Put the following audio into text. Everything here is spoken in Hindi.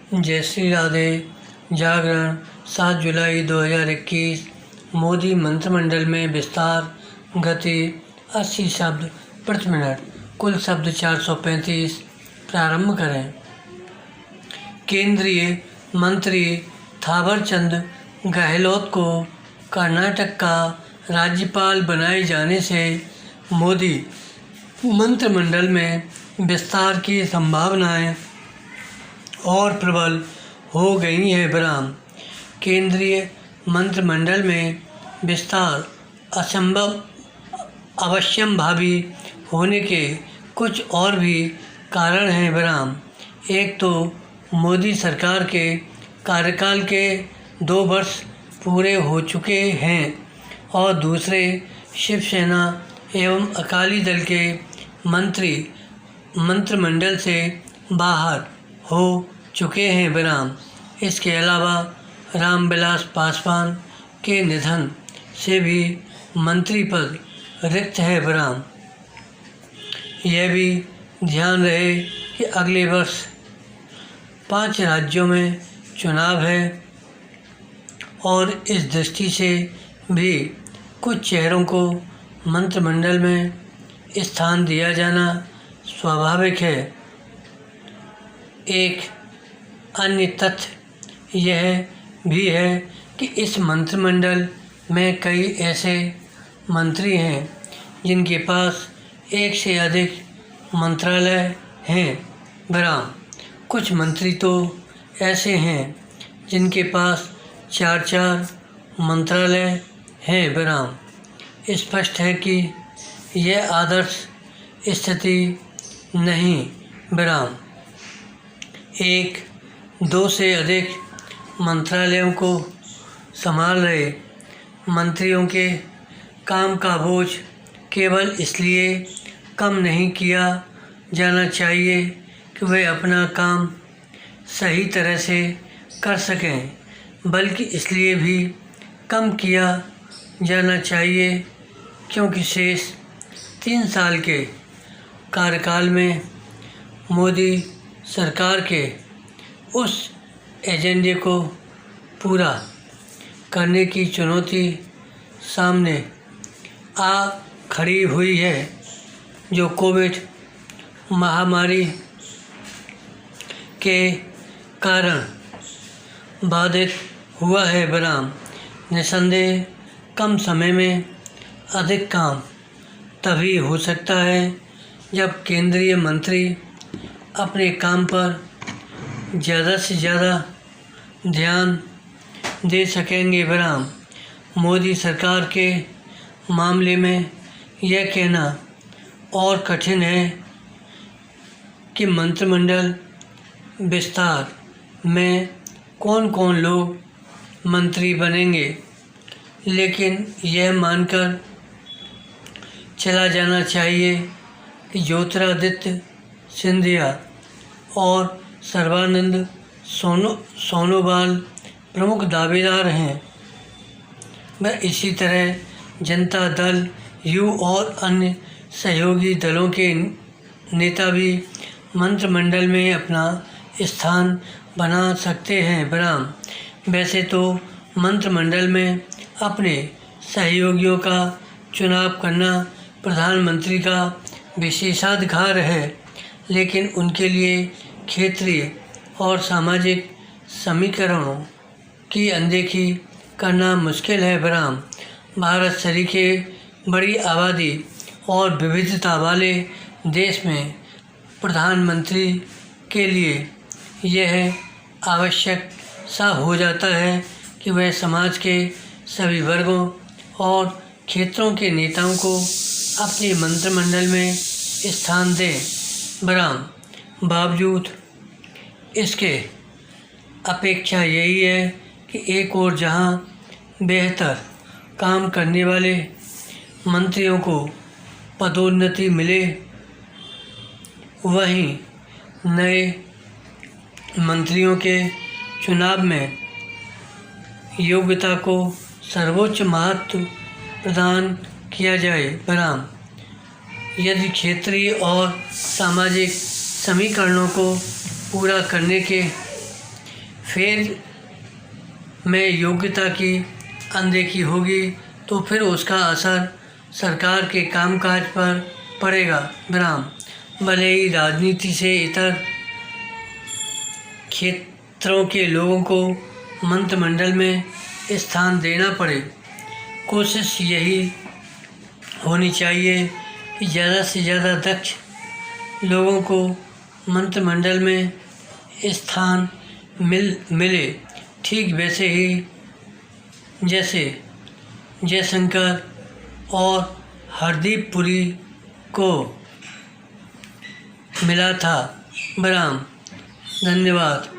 जय श्री राधे। जागरण 7 जुलाई 2021। मोदी मंत्रिमंडल में विस्तार, गति 80 शब्द प्रति मिनट, कुल शब्द 435। प्रारंभ करें। केंद्रीय मंत्री थावरचंद गहलोत को कर्नाटक का राज्यपाल बनाए जाने से मोदी मंत्रिमंडल में विस्तार की संभावनाएं और प्रबल हो गई है। बराम केंद्रीय मंत्रिमंडल में विस्तार अवश्यंभावी होने के कुछ और भी कारण हैं। बराम एक तो मोदी सरकार के कार्यकाल के 2 वर्ष पूरे हो चुके हैं और दूसरे शिवसेना एवं अकाली दल के मंत्रिमंडल से बाहर हो चुके हैं। बराम इसके अलावा रामविलास पासवान के निधन से भी मंत्री पद रिक्त है। बराम यह भी ध्यान रहे कि अगले वर्ष 5 राज्यों में चुनाव है और इस दृष्टि से भी कुछ चेहरों को मंत्रिमंडल में स्थान दिया जाना स्वाभाविक है। एक अन्य तथ्य यह भी है कि इस मंत्रिमंडल में कई ऐसे मंत्री हैं जिनके पास एक से अधिक मंत्रालय हैं। बराम कुछ मंत्री तो ऐसे हैं जिनके पास 4 मंत्रालय हैं। बराम स्पष्ट है कि यह आदर्श स्थिति नहीं। बराम 1-2 से अधिक मंत्रालयों को संभाल रहे मंत्रियों के काम का बोझ केवल इसलिए कम नहीं किया जाना चाहिए कि वे अपना काम सही तरह से कर सकें, बल्कि इसलिए भी कम किया जाना चाहिए क्योंकि शेष 3 साल के कार्यकाल में मोदी सरकार के उस एजेंडे को पूरा करने की चुनौती सामने आ खड़ी हुई है जो कोविड महामारी के कारण बाधित हुआ है। बराम निसंदेह कम समय में अधिक काम तभी हो सकता है जब केंद्रीय मंत्री अपने काम पर ज़्यादा से ज़्यादा ध्यान दे सकेंगे। बराम मोदी सरकार के मामले में यह कहना और कठिन है कि मंत्रिमंडल विस्तार में कौन कौन लोग मंत्री बनेंगे, लेकिन यह मानकर चला जाना चाहिए कि ज्योतिरादित्य सिंधिया और सर्बानंद सोनोवाल प्रमुख दावेदार हैं। वह इसी तरह जनता दल यू और अन्य सहयोगी दलों के नेता भी मंत्रिमंडल में अपना स्थान बना सकते हैं। बराम वैसे तो मंत्रिमंडल में अपने सहयोगियों का चुनाव करना प्रधानमंत्री का विशेषाधिकार है, लेकिन उनके लिए क्षेत्रीय और सामाजिक समीकरणों की अनदेखी करना मुश्किल है। बराम भारत सरीखे बड़ी आबादी और विविधता वाले देश में प्रधानमंत्री के लिए यह आवश्यक सा हो जाता है कि वह समाज के सभी वर्गों और क्षेत्रों के नेताओं को अपने मंत्रिमंडल में स्थान दें। बराम बावजूद इसके अपेक्षा यही है कि एक और जहां बेहतर काम करने वाले मंत्रियों को पदोन्नति मिले, वहीं नए मंत्रियों के चुनाव में योग्यता को सर्वोच्च महत्व प्रदान किया जाए। बराम यदि क्षेत्रीय और सामाजिक समीकरणों को पूरा करने के फिर में योग्यता की अनदेखी होगी तो फिर उसका असर सरकार के कामकाज पर पड़ेगा। विराम। भले ही राजनीति से इतर क्षेत्रों के लोगों को मंत्रिमंडल में स्थान देना पड़े, कोशिश यही होनी चाहिए कि ज़्यादा से ज़्यादा दक्ष लोगों को मंत्रिमंडल में स्थान मिले। ठीक वैसे ही जैसे जयशंकर और हरदीप पुरी को मिला था। विराम। धन्यवाद।